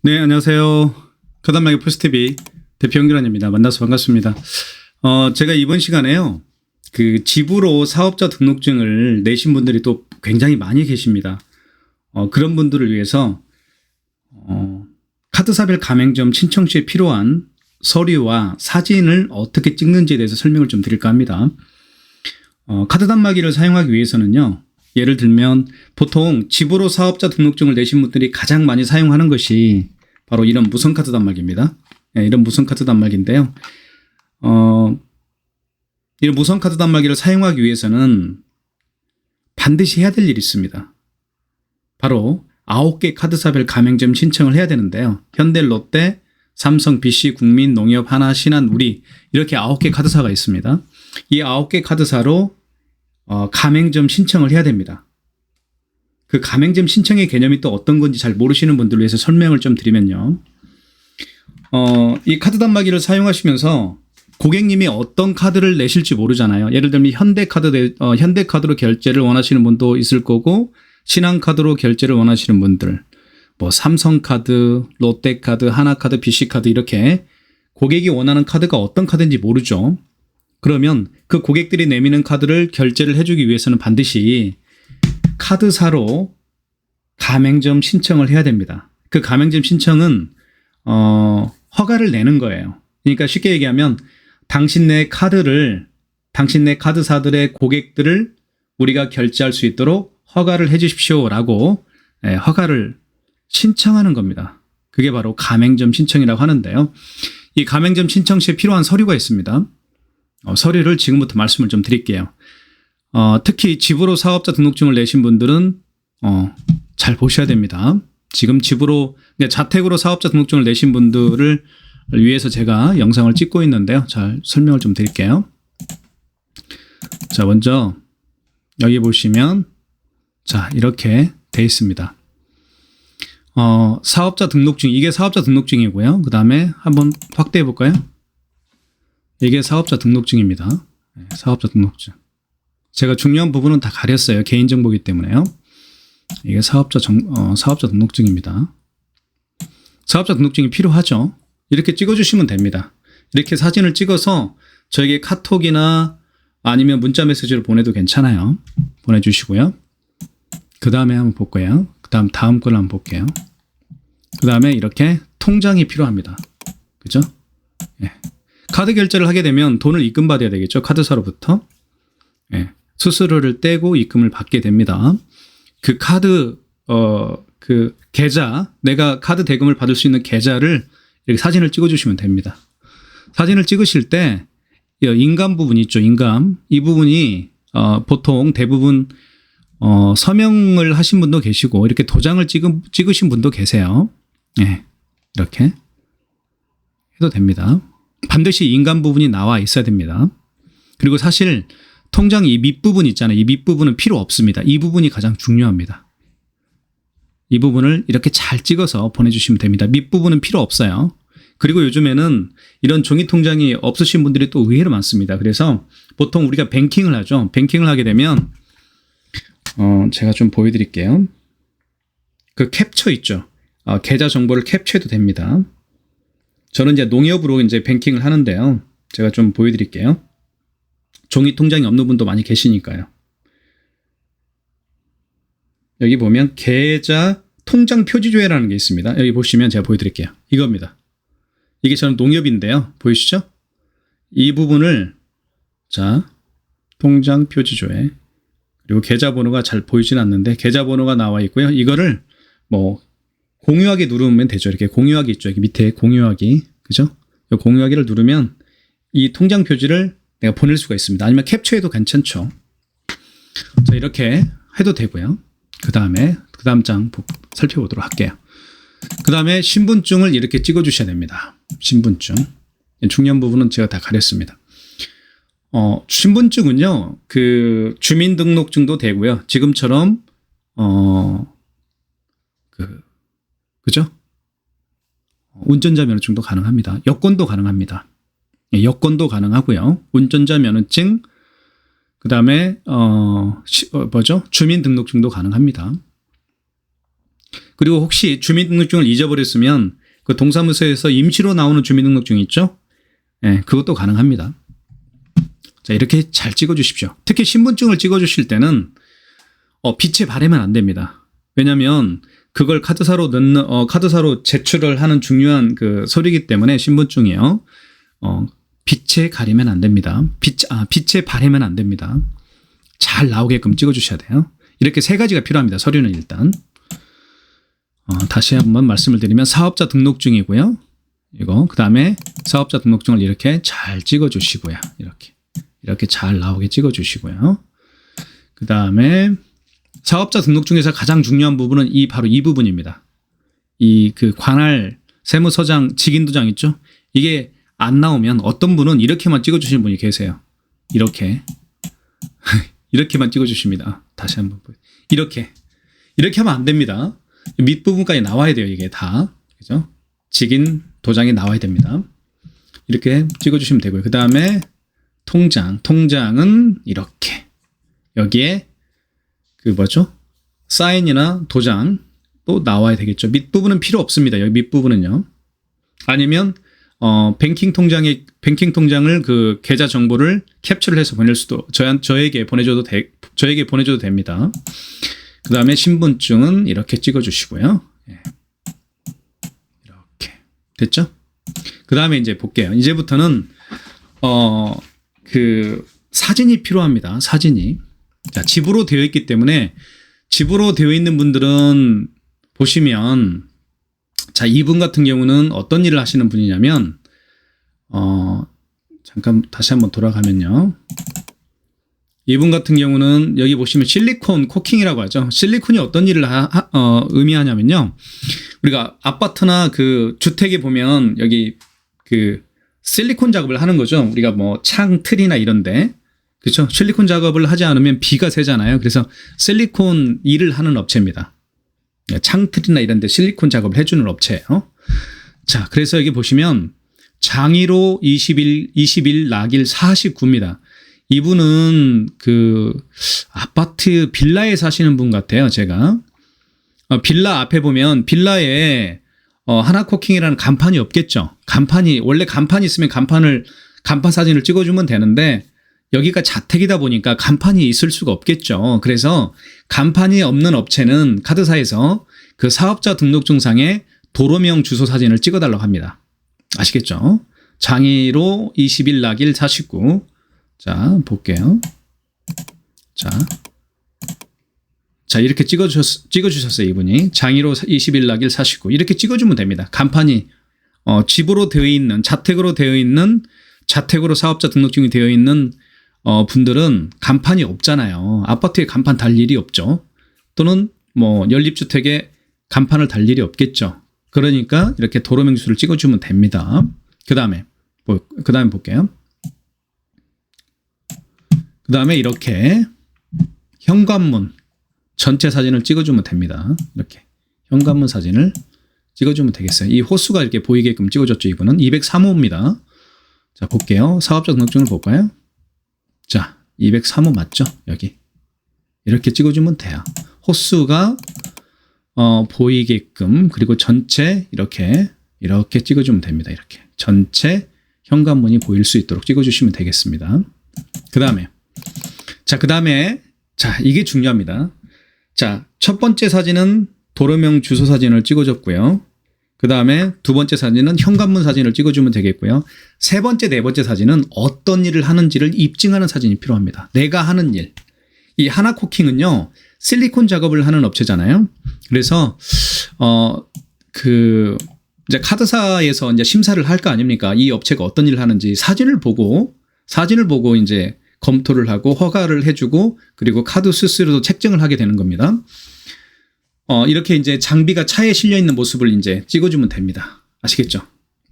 네, 안녕하세요. 카단마기 포스TV 대표 연결원입니다. 만나서 반갑습니다. 제가 이번 시간에요. 그 집으로 사업자 등록증을 내신 분들이 또 굉장히 많이 계십니다. 그런 분들을 위해서 카드사별 가맹점 신청 시에 필요한 서류와 사진을 어떻게 찍는지에 대해서 설명을 좀 드릴까 합니다. 카드 단말기를 사용하기 위해서는요. 예를 들면 보통 집으로 사업자 등록증을 내신 분들이 가장 많이 사용하는 것이 바로 이런 무선카드 단말기입니다. 네, 이런 무선카드 단말기인데요. 이런 무선카드 단말기를 사용하기 위해서는 반드시 해야 될 일이 있습니다. 바로 9개 카드사별 가맹점 신청을 해야 되는데요. 현대, 롯데, 삼성, BC, 국민, 농협, 하나, 신한, 우리 이렇게 9개 카드사가 있습니다. 이 9개 카드사로 가맹점 신청을 해야 됩니다. 그 가맹점 신청의 개념이 또 어떤 건지 잘 모르시는 분들을 위해서 설명을 좀 드리면요. 이 카드 단말기를 사용하시면서 고객님이 어떤 카드를 내실지 모르잖아요. 예를 들면 현대카드로 결제를 원하시는 분도 있을 거고 신한카드로 결제를 원하시는 분들, 뭐 삼성카드, 롯데카드, 하나카드, BC카드 이렇게 고객이 원하는 카드가 어떤 카드인지 모르죠. 그러면 그 고객들이 내미는 카드를 결제를 해주기 위해서는 반드시 카드사로 가맹점 신청을 해야 됩니다. 그 가맹점 신청은 허가를 내는 거예요. 그러니까 쉽게 얘기하면 당신네 카드사들의 고객들을 우리가 결제할 수 있도록 허가를 해주십시오라고 허가를 신청하는 겁니다. 그게 바로 가맹점 신청이라고 하는데요. 이 가맹점 신청 시에 필요한 서류가 있습니다. 서류를 지금부터 말씀을 좀 드릴게요. 특히 집으로 사업자 등록증을 내신 분들은 잘 보셔야 됩니다. 지금 자택으로 사업자 등록증을 내신 분들을 위해서 제가 영상을 찍고 있는데요. 잘 설명을 좀 드릴게요. 자, 먼저 여기 보시면 자, 이렇게 돼 있습니다. 사업자 등록증, 이게 사업자 등록증이고요. 그 다음에 한번 확대해 볼까요? 이게 사업자 등록증입니다. 사업자 등록증. 제가 중요한 부분은 다 가렸어요. 개인정보이기 때문에요. 이게 사업자 등록증입니다. 사업자 등록증이 필요하죠. 이렇게 찍어주시면 됩니다. 이렇게 사진을 찍어서 저에게 카톡이나 아니면 문자 메시지를 보내도 괜찮아요. 보내주시고요. 그 다음에 한번 볼게요. 다음 걸 한번 볼게요. 그 다음에 이렇게 통장이 필요합니다. 그죠? 예. 카드 결제를 하게 되면 돈을 입금받아야 되겠죠. 카드사로부터. 예. 수수료를 떼고 입금을 받게 됩니다. 그 카드, 그 계좌, 내가 카드 대금을 받을 수 있는 계좌를 이렇게 사진을 찍어주시면 됩니다. 사진을 찍으실 때, 인감 부분 있죠. 인감. 이 부분이, 보통 대부분, 서명을 하신 분도 계시고, 이렇게 도장을 찍으신 분도 계세요. 예. 이렇게 해도 됩니다. 반드시 인감 부분이 나와 있어야 됩니다. 그리고 사실 통장 이 밑부분 있잖아요. 이 밑부분은 필요 없습니다. 이 부분이 가장 중요합니다. 이 부분을 이렇게 잘 찍어서 보내주시면 됩니다. 밑부분은 필요 없어요. 그리고 요즘에는 이런 종이 통장이 없으신 분들이 또 의외로 많습니다. 그래서 보통 우리가 뱅킹을 하죠. 뱅킹을 하게 되면 제가 좀 보여드릴게요. 그 캡처 있죠. 계좌 정보를 캡처해도 됩니다. 저는 이제 농협으로 이제 뱅킹을 하는데요. 제가 좀 보여드릴게요. 종이 통장이 없는 분도 많이 계시니까요. 여기 보면 계좌 통장 표지조회라는 게 있습니다. 여기 보시면 제가 보여드릴게요. 이겁니다. 이게 저는 농협인데요. 보이시죠? 이 부분을 자 통장 표지조회 그리고 계좌번호가 잘 보이진 않는데 계좌번호가 나와 있고요. 이거를 뭐 공유하기 누르면 되죠. 이렇게 공유하기 있죠. 여기 밑에 공유하기. 그죠? 이 공유하기를 누르면 이 통장 표지를 내가 보낼 수가 있습니다. 아니면 캡처해도 괜찮죠. 자, 이렇게 해도 되고요. 그 다음 장 살펴보도록 할게요. 그 다음에 신분증을 이렇게 찍어주셔야 됩니다. 신분증. 중요한 부분은 제가 다 가렸습니다. 신분증은요, 그 주민등록증도 되고요. 지금처럼, 그죠? 운전자 면허증도 가능합니다. 여권도 가능합니다. 여권도 가능하고요. 운전자 면허증, 그 다음에, 주민등록증도 가능합니다. 그리고 혹시 주민등록증을 잊어버렸으면 그 동사무소에서 임시로 나오는 주민등록증 있죠? 예, 그것도 가능합니다. 자, 이렇게 잘 찍어주십시오. 특히 신분증을 찍어주실 때는 빛에 바르면 안 됩니다. 왜냐하면 그걸 카드사로 제출을 하는 중요한 그 서류이기 때문에 신분증이요. 빛에 가리면 안 됩니다. 빛에 바르면 안 됩니다. 잘 나오게끔 찍어주셔야 돼요. 이렇게 세 가지가 필요합니다. 서류는 일단. 다시 한번 말씀을 드리면 사업자 등록증이고요. 이거 그 다음에 사업자 등록증을 이렇게 잘 찍어주시고요. 이렇게 잘 나오게 찍어주시고요. 그 다음에 사업자 등록증에서 가장 중요한 부분은 바로 이 부분입니다. 그 관할 세무서장 직인도장 있죠? 이게 안 나오면 어떤 분은 이렇게만 찍어주시는 분이 계세요. 이렇게만 찍어주십니다. 다시 한번 보여요. 이렇게 하면 안 됩니다. 밑부분까지 나와야 돼요. 이게 다. 그죠? 직인 도장이 나와야 됩니다. 이렇게 찍어주시면 되고요. 그 다음에 통장은 이렇게 여기에 사인이나 도장 또 나와야 되겠죠. 밑부분은 필요 없습니다. 여기 밑부분은요. 아니면 뱅킹 통장을 그 계좌 정보를 캡처를 해서 보낼 수도 저에게 보내줘도 됩니다. 그 다음에 신분증은 이렇게 찍어주시고요. 이렇게 됐죠? 그 다음에 이제 볼게요. 이제부터는 그 사진이 필요합니다. 사진이. 자, 집으로 되어 있기 때문에 집으로 되어 있는 분들은 보시면 자, 이분 같은 경우는 어떤 일을 하시는 분이냐면 잠깐 다시 한번 돌아가면요. 이분 같은 경우는 여기 보시면 실리콘 코킹이라고 하죠. 실리콘이 어떤 일을 의미하냐면요. 우리가 아파트나 그 주택에 보면 여기 그 실리콘 작업을 하는 거죠. 우리가 뭐 창 틀이나 이런데. 그렇죠? 실리콘 작업을 하지 않으면 비가 새잖아요. 그래서 실리콘 일을 하는 업체입니다. 창틀이나 이런 데 실리콘 작업을 해주는 업체예요. 자, 그래서 여기 보시면 장일호 20일 낙일 49입니다. 이분은 그 아파트 빌라에 사시는 분 같아요. 제가 빌라 앞에 보면 빌라에 하나코킹이라는 간판이 없겠죠. 원래 간판이 있으면 간판 사진을 찍어주면 되는데 여기가 자택이다 보니까 간판이 있을 수가 없겠죠. 그래서 간판이 없는 업체는 카드사에서 그 사업자 등록증상에 도로명 주소 사진을 찍어달라고 합니다. 아시겠죠? 장일호 20일 낙일 49. 자, 볼게요. 자, 이렇게 찍어주셨어요, 이분이. 장일호 20일 낙일 49. 이렇게 찍어주면 됩니다. 간판이, 집으로 되어 있는, 자택으로 사업자 등록증이 되어 있는, 분들은 간판이 없잖아요. 아파트에 간판 달 일이 없죠. 또는 뭐, 연립주택에 간판을 달 일이 없겠죠. 그러니까 이렇게 도로명주소를 찍어주면 됩니다. 그 다음에 볼게요. 그 다음에 이렇게 현관문 전체 사진을 찍어주면 됩니다. 이렇게 현관문 사진을 찍어주면 되겠어요. 이 호수가 이렇게 보이게끔 찍어줬죠. 이분은 203호입니다. 자, 볼게요. 사업자 등록증을 볼까요? 자, 203호 맞죠? 여기 이렇게 찍어주면 돼요. 호수가 보이게끔, 그리고 전체 이렇게 찍어주면 됩니다. 이렇게 전체 현관문이 보일 수 있도록 찍어주시면 되겠습니다. 그 다음에 이게 중요합니다. 자, 첫 번째 사진은 도로명 주소 사진을 찍어줬고요. 그 다음에 두 번째 사진은 현관문 사진을 찍어주면 되겠고요. 세 번째, 네 번째 사진은 어떤 일을 하는지를 입증하는 사진이 필요합니다. 내가 하는 일. 이 하나코킹은요, 실리콘 작업을 하는 업체잖아요. 그래서, 이제 카드사에서 이제 심사를 할 거 아닙니까? 이 업체가 어떤 일을 하는지 사진을 보고 이제 검토를 하고 허가를 해주고, 그리고 카드 수수료도 책정을 하게 되는 겁니다. 이렇게 이제 장비가 차에 실려 있는 모습을 이제 찍어주면 됩니다. 아시겠죠?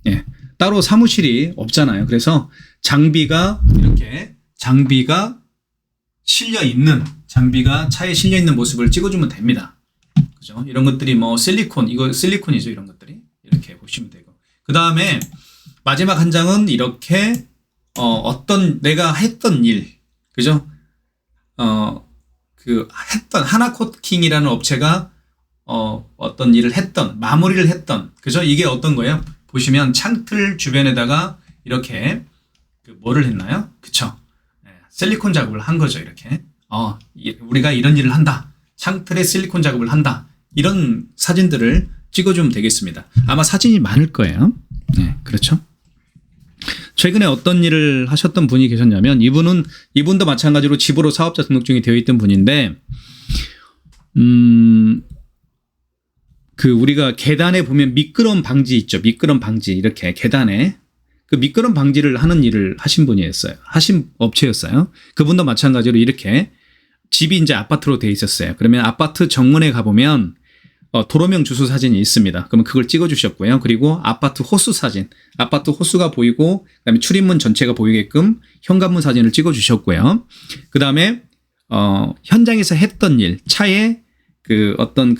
예. 따로 사무실이 없잖아요. 그래서 장비가 차에 실려 있는 모습을 찍어주면 됩니다. 그죠? 이런 것들이 뭐 이거 실리콘이죠. 이런 것들이. 이렇게 보시면 되고. 그 다음에 마지막 한 장은 이렇게, 내가 했던 일. 그죠? 하나코킹이라는 업체가 어떤 일을 했던, 마무리를 했던, 그죠? 이게 어떤 거예요? 보시면 창틀 주변에다가 이렇게 뭐를 했나요? 그쵸? 실리콘 작업을 한 거죠, 이렇게. 우리가 이런 일을 한다. 창틀에 실리콘 작업을 한다. 이런 사진들을 찍어주면 되겠습니다. 아마 사진이 많을 거예요. 네, 그렇죠? 최근에 어떤 일을 하셨던 분이 계셨냐면, 이분도 마찬가지로 집으로 사업자 등록증이 되어 있던 분인데, 우리가 계단에 보면 미끄럼 방지 있죠. 미끄럼 방지. 이렇게 계단에. 그 미끄럼 방지를 하는 일을 하신 분이었어요. 하신 업체였어요. 그분도 마찬가지로 이렇게 집이 이제 아파트로 되어 있었어요. 그러면 아파트 정문에 가보면 도로명 주소 사진이 있습니다. 그러면 그걸 찍어주셨고요. 그리고 아파트 호수 사진, 아파트 호수가 보이고, 그다음에 출입문 전체가 보이게끔 현관문 사진을 찍어주셨고요. 그다음에 현장에서 했던 일, 차에 어떤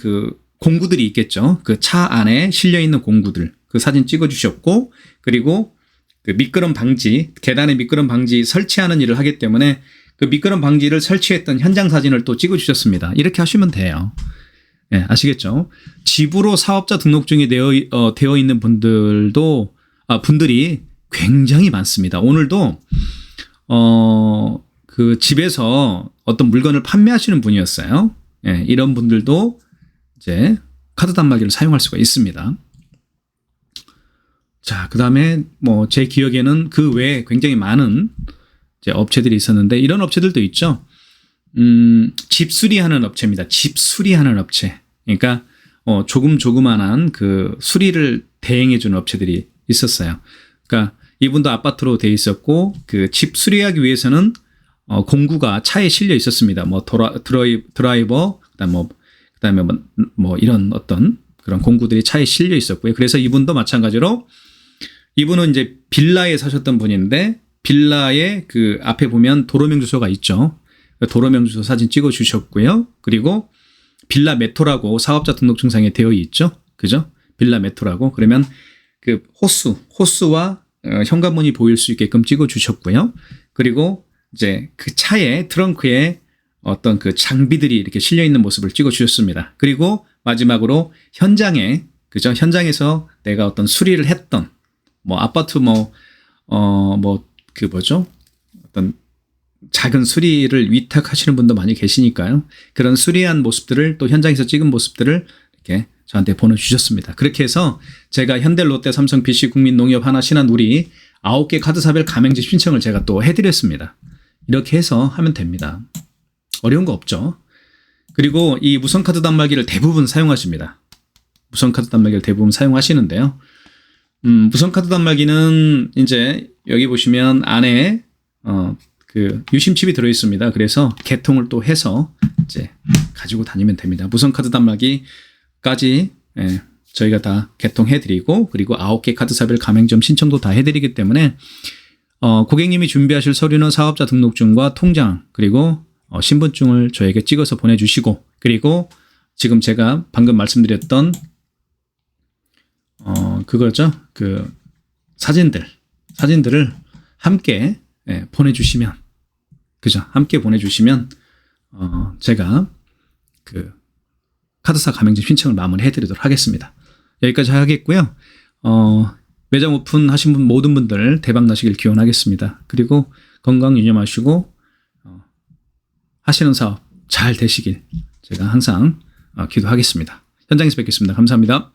공구들이 있겠죠. 그 차 안에 실려 있는 공구들, 그 사진 찍어주셨고, 그리고 그 미끄럼 방지, 계단에 미끄럼 방지 설치하는 일을 하기 때문에 그 미끄럼 방지를 설치했던 현장 사진을 또 찍어주셨습니다. 이렇게 하시면 돼요. 네, 아시겠죠? 집으로 사업자 등록증이 되어 있는 분들이 굉장히 많습니다. 오늘도 그 집에서 어떤 물건을 판매하시는 분이었어요. 네, 이런 분들도 이제 카드 단말기를 사용할 수가 있습니다. 자, 그 다음에 제 기억에는 그 외에 굉장히 많은 이제 업체들이 있었는데, 이런 업체들도 있죠. 집 수리하는 업체입니다. 집 수리하는 업체. 그러니까 조그만한 그 수리를 대행해주는 업체들이 있었어요. 그러니까 이분도 아파트로 돼 있었고, 그 집 수리하기 위해서는 공구가 차에 실려 있었습니다. 드라이버, 그다음에 이런 어떤 그런 공구들이 차에 실려 있었고요. 그래서 이분도 마찬가지로, 이분은 이제 빌라에 사셨던 분인데, 빌라에 그 앞에 보면 도로명 주소가 있죠. 도로명 주소 사진 찍어 주셨고요. 그리고 빌라 메토라고 사업자 등록증상에 되어 있죠. 그죠? 빌라 메토라고. 그러면 그 호수와 현관문이 보일 수 있게끔 찍어 주셨고요. 그리고 이제 그 차에 트렁크에 어떤 그 장비들이 이렇게 실려 있는 모습을 찍어 주셨습니다. 그리고 마지막으로 현장에, 그죠? 현장에서 내가 어떤 수리를 했던, 아파트 어떤 작은 수리를 위탁하시는 분도 많이 계시니까요. 그런 수리한 모습들을, 또 현장에서 찍은 모습들을 이렇게 저한테 보내주셨습니다. 그렇게 해서 제가 현대, 롯데, 삼성, BC, 국민, 농협, 하나, 신한, 우리 9개 카드사별 가맹점 신청을 제가 또 해드렸습니다. 이렇게 해서 하면 됩니다. 어려운 거 없죠. 그리고 이 무선카드 단말기를 대부분 사용하십니다. 무선카드 단말기를 대부분 사용하시는데요. 무선카드 단말기는 이제 여기 보시면 안에 그 유심칩이 들어 있습니다. 그래서 개통을 또 해서 이제 가지고 다니면 됩니다. 무선카드 단말기까지 저희가 다 개통해 드리고, 그리고 9개 카드사별 가맹점 신청도 다 해드리기 때문에 고객님이 준비하실 서류는 사업자 등록증과 통장, 그리고 신분증을 저에게 찍어서 보내주시고, 그리고 지금 제가 방금 말씀드렸던 그거죠. 그 사진들을 함께 보내주시면, 그죠? 함께 보내주시면 제가 그 카드사 가맹점 신청을 마무리해드리도록 하겠습니다. 여기까지 하겠고요. 매장 오픈하신 모든 분들 대박 나시길 기원하겠습니다. 그리고 건강 유념하시고 하시는 사업 잘 되시길 제가 항상 기도하겠습니다. 현장에서 뵙겠습니다. 감사합니다.